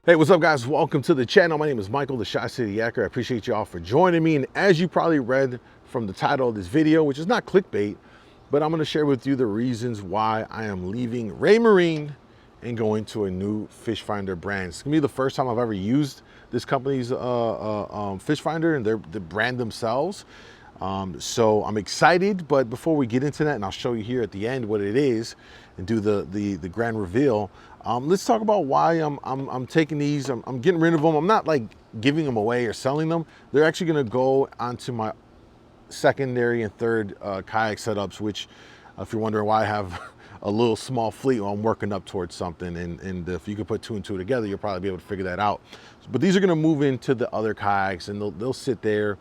Hey, what's up guys? Welcome to the channel. My name is Michael, the ChiCityYaker. I appreciate you all for joining me. And as you probably read from the title of this video, which is not clickbait, but I'm gonna share with you the reasons why I am leaving Raymarine and going to a new fish finder brand. It's gonna be the first time I've ever used this company's fish finder and the brand themselves. So I'm excited, but before we get into that, and I'll show you here at the end what it is and do the grand reveal, let's talk about why I'm taking these. I'm getting rid of them. I'm not like giving them away or selling them. They're actually gonna go onto my secondary and third kayak setups, which if you're wondering why I have a little small fleet, well, I'm working up towards something, and if you could put two and two together, you'll probably be able to figure that out. But these are gonna move into the other kayaks, and they'll sit there.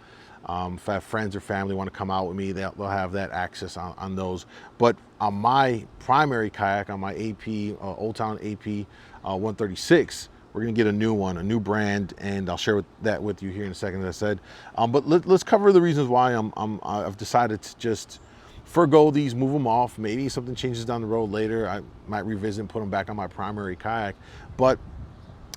If I have friends or family want to come out with me, they'll have that access on those. But on my primary kayak, on my AP, Old Town AP 136, we're gonna get a new one, a new brand, and I'll share that with you here in a second, as I said. But let's cover the reasons why I've decided to just forgo these, move them off. Maybe something changes down the road later. I might revisit and put them back on my primary kayak. But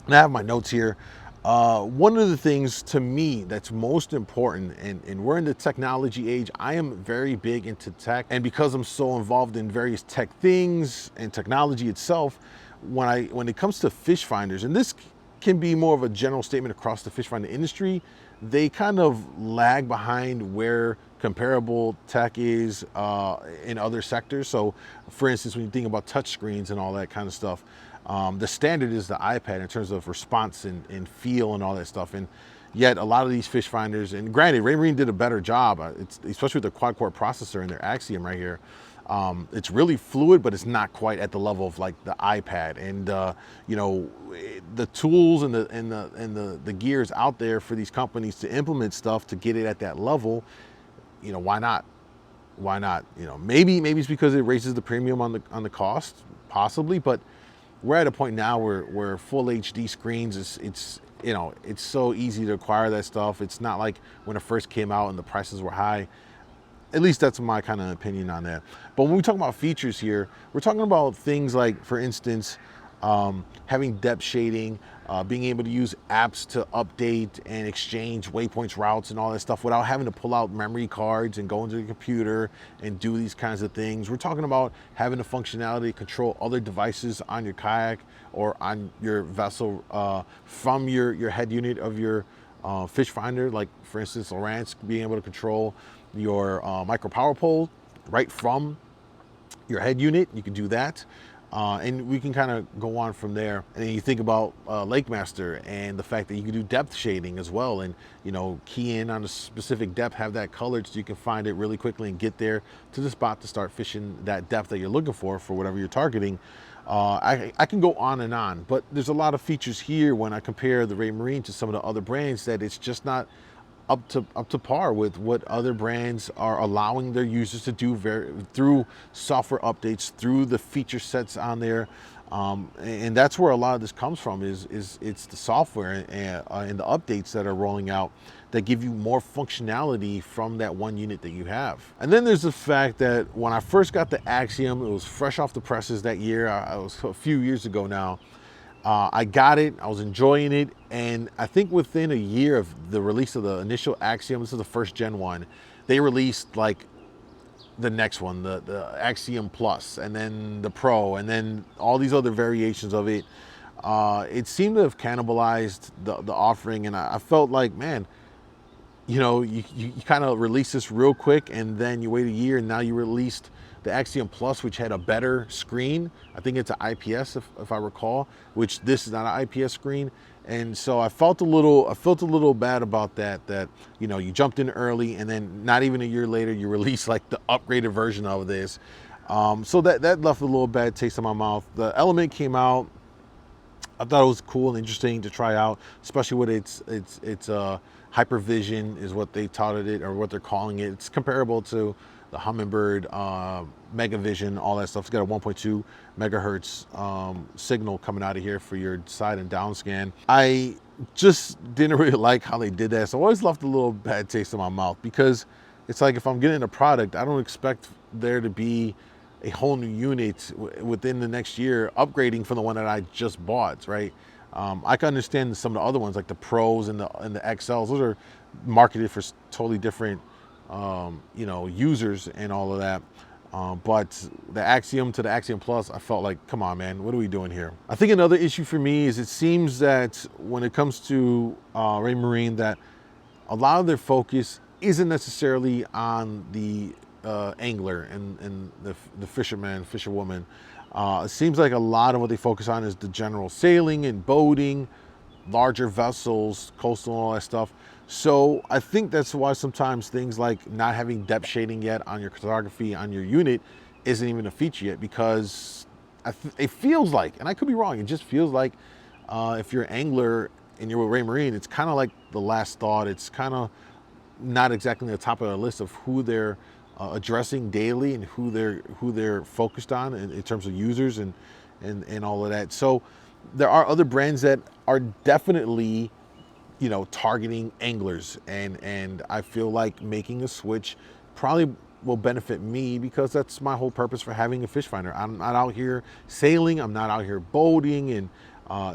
I have my notes here. One of the things to me that's most important, and we're in the technology age, I am very big into tech, and because I'm so involved in various tech things and technology itself, when it comes to fish finders, and this can be more of a general statement across the fish finder industry, they kind of lag behind where comparable tech is in other sectors. So for instance, when you think about touch screens and all that kind of stuff, the standard is the iPad in terms of response and feel and all that stuff. And yet a lot of these fish finders, and granted, Raymarine did a better job, especially with the quad core processor and their Axiom right here. It's really fluid, but it's not quite at the level of like the iPad. And you know, the tools and the gears out there for these companies to implement stuff to get it at that level, you know, why not? Why not? You know, maybe it's because it raises the premium on the cost, possibly, but we're at a point now where full HD screens it's you know, it's so easy to acquire that stuff. It's not like when it first came out and the prices were high. At least that's my kind of opinion on that. But when we talk about features here, we're talking about things like, for instance, having depth shading, being able to use apps to update and exchange waypoints, routes, and all that stuff without having to pull out memory cards and go into the computer and do these kinds of things. We're talking about having the functionality to control other devices on your kayak or on your vessel from your head unit of your fish finder. Like for instance, Lowrance being able to control your micro power pole right from your head unit. You can do that. And we can kind of go on from there. And then you think about Lake Master and the fact that you can do depth shading as well, and you know, key in on a specific depth, have that colored so you can find it really quickly and get there to the spot to start fishing that depth that you're looking for whatever you're targeting. I can go on, but there's a lot of features here when I compare the Raymarine to some of the other brands that it's just not up to par with what other brands are allowing their users to do through software updates, through the feature sets on there. And that's where a lot of this comes from, is it's the software and the updates that are rolling out that give you more functionality from that one unit that you have. And then there's the fact that when I first got the Axiom, it was fresh off the presses that year. I was a few years ago now. I got it, I was enjoying it, and I think within a year of the release of the initial Axiom, this is the first gen one, they released like the next one, the Axiom Plus, and then the Pro, and then all these other variations of it. It seemed to have cannibalized the offering, and I felt like, man, you know, you kind of release this real quick, and then you wait a year, and now you released the Axiom Plus, which had a better screen. I think it's an IPS, if I recall, which this is not an IPS screen. And so I felt a little bad about that, you know, you jumped in early, and then not even a year later, you release like the upgraded version of this. So that left a little bad taste in my mouth. The Element came out. I thought it was cool and interesting to try out, especially with its hypervision is what they touted it, or what they're calling it. It's comparable to the Humminbird, Megavision, all that stuff. It's got a 1.2 megahertz signal coming out of here for your side and down scan. I just didn't really like how they did that. So I always left a little bad taste in my mouth, because it's like, if I'm getting a product, I don't expect there to be a whole new unit within the next year upgrading from the one that I just bought, right? I can understand some of the other ones like the Pros and the XLs. Those are marketed for totally different, you know, users and all of that. But the Axiom to the Axiom Plus, I felt like, come on, man, what are we doing here? I think another issue for me is it seems that when it comes to Raymarine, that a lot of their focus isn't necessarily on the angler and the fisherman, fisherwoman. It seems like a lot of what they focus on is the general sailing and boating, larger vessels, coastal and all that stuff. So I think that's why sometimes things like not having depth shading yet on your cartography on your unit isn't even a feature yet, because it feels like, and I could be wrong, it just feels like if you're an angler and you're with Raymarine, it's kind of like the last thought. It's kind of not exactly on the top of the list of who they're addressing daily and who they're focused on in terms of users and all of that. So there are other brands that are definitely, you know, targeting anglers, and I feel like making a switch probably will benefit me, because that's my whole purpose for having a fish finder. I'm not out here sailing, I'm not out here boating and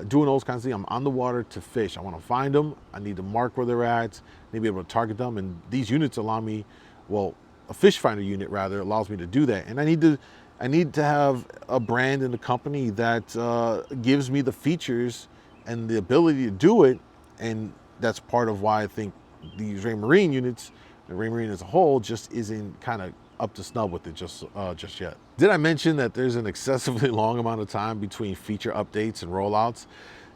doing those kinds of things. I'm on the water to fish. I want to find them, I need to mark where they're at, need to be able to target them, and these units allow me, well, a fish finder unit rather allows me to do that. And I need to have a brand and a company that gives me the features and the ability to do it. And that's part of why I think these Raymarine units, and Raymarine as a whole, just isn't kind of up to snub with it just yet. Did I mention that there's an excessively long amount of time between feature updates and rollouts?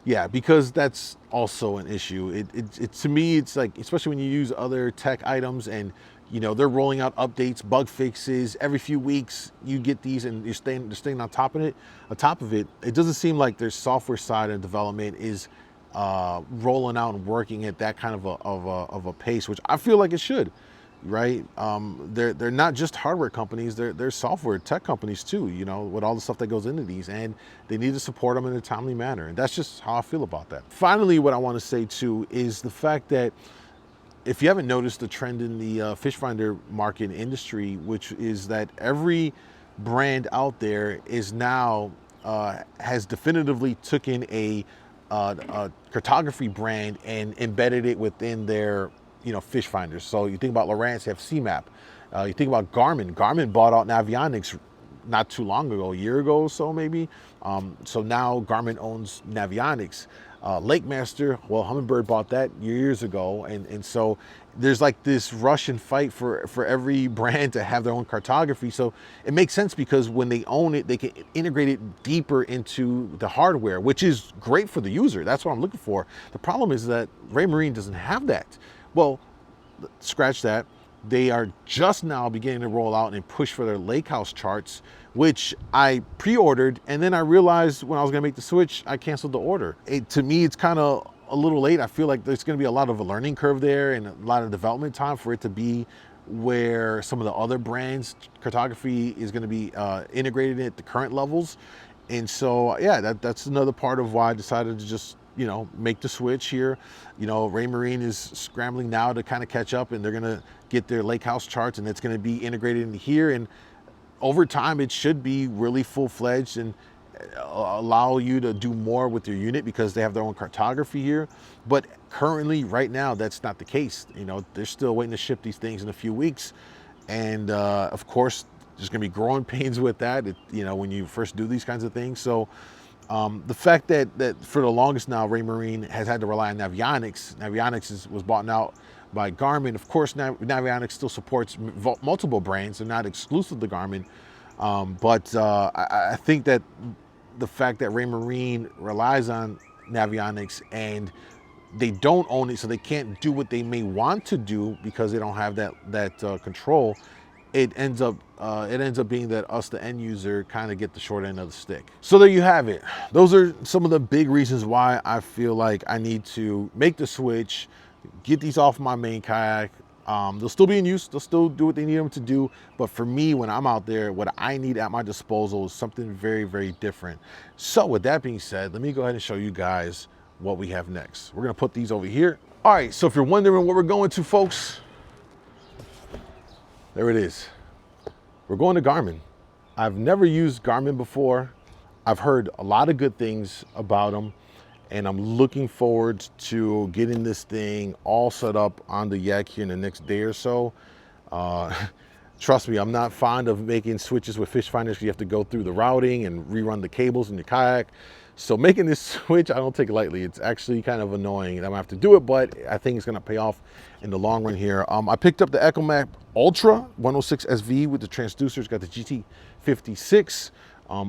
Yeah, because that's also an issue. It to me, it's like, especially when you use other tech items and, you know, they're rolling out updates, bug fixes every few weeks. You get these and you're staying on top of it. It doesn't seem like their software side of development is rolling out and working at that kind of a pace, which I feel like it should, right? They're not just hardware companies, they're software tech companies too, you know, with all the stuff that goes into these, and they need to support them in a timely manner. And that's just how I feel about that. Finally, what I want to say too is the fact that if you haven't noticed the trend in the fish finder market industry, which is that every brand out there is now has definitively taken a cartography brand and embedded it within their, you know, fish finders. So you think about Lowrance, have CMAP. You think about Garmin. Garmin bought out Navionics not too long ago, a year ago or so maybe. So now Garmin owns Navionics. Lake Master, well, Humminbird bought that years ago, and so there's like this rush and fight for every brand to have their own cartography. So it makes sense, because when they own it, they can integrate it deeper into the hardware, which is great for the user. That's what I'm looking for. The problem is that Raymarine doesn't have that. Well, scratch that. They are just now beginning to roll out and push for their lake house charts, which I pre-ordered, and then I realized when I was gonna make the switch, I canceled the order. To me, it's kind of a little late. I feel like there's gonna be a lot of a learning curve there and a lot of development time for it to be where some of the other brands' cartography is gonna be integrated at the current levels. And so, yeah, that's another part of why I decided to just, you know, make the switch here. You know, Raymarine is scrambling now to kind of catch up, and they're gonna get their lake house charts, and it's gonna be integrated into here. And over time, it should be really full-fledged and allow you to do more with your unit, because they have their own cartography here. But currently, right now, that's not the case. You know, they're still waiting to ship these things in a few weeks. And of course, there's gonna be growing pains with that, you know, when you first do these kinds of things. So the fact that for the longest now, Raymarine has had to rely on Navionics. Navionics was bought out by Garmin. Of course, Navionics still supports multiple brands. They're not exclusive to Garmin. But I think that the fact that Raymarine relies on Navionics and they don't own it, so they can't do what they may want to do because they don't have that control, it ends up being that us, the end user, kind of get the short end of the stick. So there you have it. Those are some of the big reasons why I feel like I need to make the switch, get these off my main kayak. They'll still be in use, they'll still do what they need them to do, but for me, when I'm out there, what I need at my disposal is something very, very different. So with that being said, let me go ahead and show you guys what we have next. We're gonna put these over here. All right, so if you're wondering what we're going to, folks, there it is. We're going to Garmin. I've never used Garmin before. I've heard a lot of good things about them. and I'm looking forward to getting this thing all set up on the yak here in the next day or so. Trust me, I'm not fond of making switches with fish finders because you have to go through the routing and rerun the cables in your kayak. So making this switch, I don't take it lightly. It's actually kind of annoying and I'm gonna have to do it, but I think it's gonna pay off in the long run here. I picked up the EchoMap Ultra 106 SV with the transducer. It's got the GT56,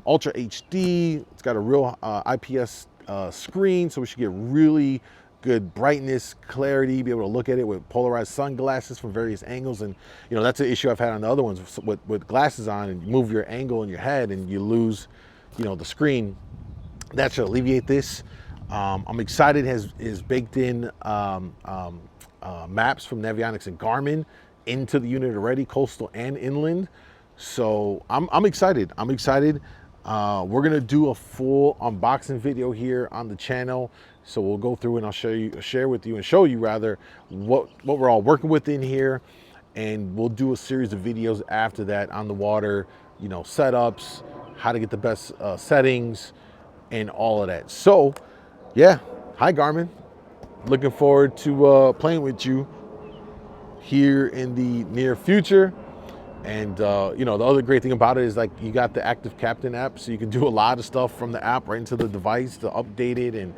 Ultra HD. It's got a real IPS screen, so we should get really good brightness, clarity, be able to look at it with polarized sunglasses from various angles. And you know, that's an issue I've had on the other ones with glasses on, and you move your angle in your head and you lose, you know, the screen. That should alleviate this. I'm excited. Is baked in maps from Navionics and Garmin into the unit already, coastal and inland. So I'm excited. I'm excited. We're gonna do a full unboxing video here on the channel. So we'll go through and I'll show you rather what we're all working with in here, and we'll do a series of videos after that on the water, you know, setups, how to get the best settings, and all of that. So yeah, hi Garmin. Looking forward to playing with you here in the near future. And you know, the other great thing about it is, like, you got the Active Captain app, so you can do a lot of stuff from the app right into the device to update it, and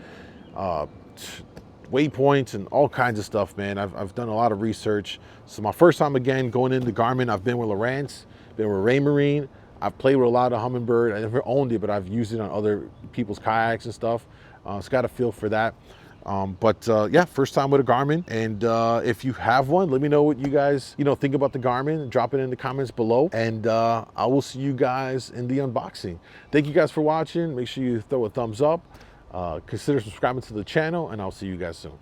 waypoints and all kinds of stuff, man. I've done a lot of research. So my first time again going into Garmin. I've been with Lowrance, been with Raymarine. I've played with a lot of Humminbird. I never owned it, but I've used it on other people's kayaks and stuff. It's got a feel for that. Yeah, first time with a Garmin. And if you have one, let me know what you guys, you know, think about the Garmin. Drop it in the comments below, and I will see you guys in the unboxing. Thank you guys for watching. Make sure you throw a thumbs up, consider subscribing to the channel, and I'll see you guys soon.